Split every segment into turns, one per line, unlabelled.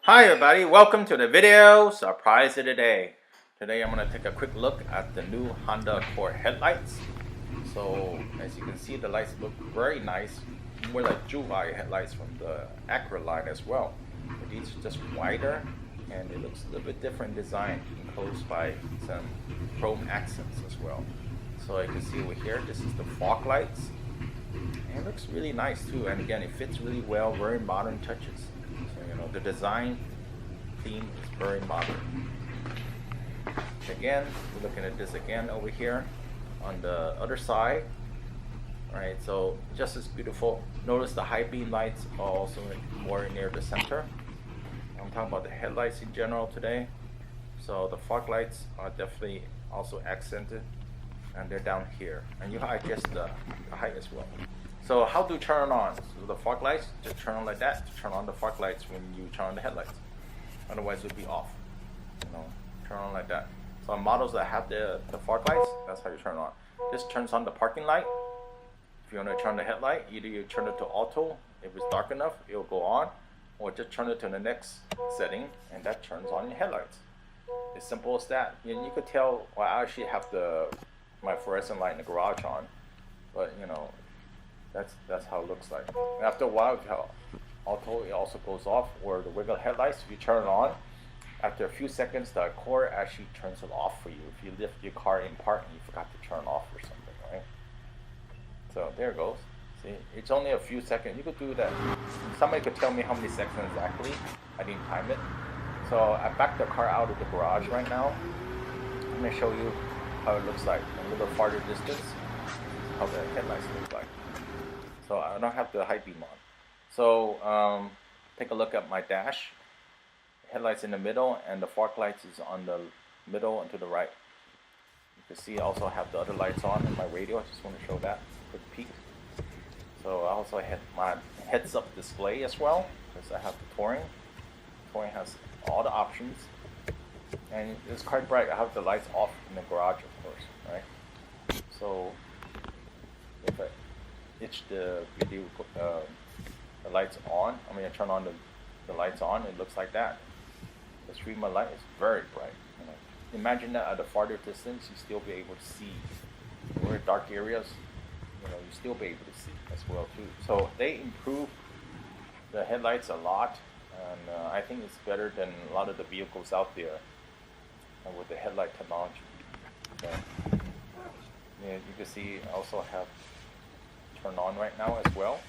Hi everybody, welcome to the video surprise of the day. Today I'm going to take a quick look at the new Honda Accord headlights. So as you can see, the lights look very nice, more like jewel eye headlights from the Acura line as well. But these are just wider and it looks a little bit different design, enclosed by some chrome accents as well. So you can see over here, this is the fog lights. And it looks really nice too, and again it fits really well, very modern touches. So the design theme is very modern. Again, we're looking at this again over here on the other side. Alright, so just as beautiful. Notice the high beam lights are also more near the center. I'm talking about the headlights in general today. So the fog lights are definitely also accented, and they're down here, and you adjust the height as well. So how to turn on? So the fog lights, just turn on like that to turn on the fog lights when you turn on the headlights. Otherwise it would be off. Turn on like that. So on models that have the fog lights, that's how you turn on. This turns on the parking light. If you want to turn the headlight, either you turn it to auto, if it's dark enough, it'll go on, or just turn it to the next setting, and that turns on your headlights. As simple as that. You could tell, well, I actually have my fluorescent light in the garage on, but that's how it looks like. And after a while, if you have auto, it also goes off, or the wiggle headlights, if you turn it on, after a few seconds, the Accord actually turns it off for you if you lift your car in park and you forgot to turn off or something, right? So there it goes. See, it's only a few seconds. You could do that. Somebody could tell me how many seconds exactly. I didn't time it. So I backed the car out of the garage right now. I'm going to show you how it looks like a little farther distance, how the headlights look like. So I don't have the high beam on. So take a look at my dash. Headlights in the middle, and the fog lights is on the middle and to the right. You can see I also have the other lights on in my radio. I just want to show that quick peek. So I also have my heads-up display as well, because I have the Touring. Touring has all the options, and it's quite bright. I have the lights off in the garage, of course, right? So if I itch the video, the lights on, I'm going to turn on the lights on. It looks like that. The streamer light is very bright. Imagine that at a farther distance, you still be able to see. When we're in dark areas, you still be able to see as well too. So they improve the headlights a lot, and I think it's better than a lot of the vehicles out there with the headlight technology. Okay. You can see I also have turned on right now as well.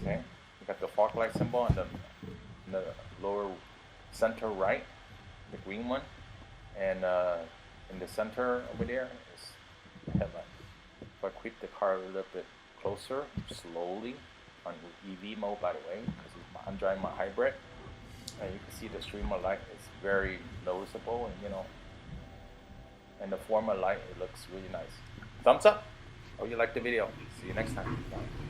Okay, you got the fog light symbol in the lower center right, the green one, and in the center over there is the headlight. If I creep the car a little bit closer, slowly, on EV mode by the way, because I'm driving my hybrid, and you can see the streamer light is very noticeable, and and the former light, it looks really nice. Thumbs up. Hope you liked the video. See you next time. Bye.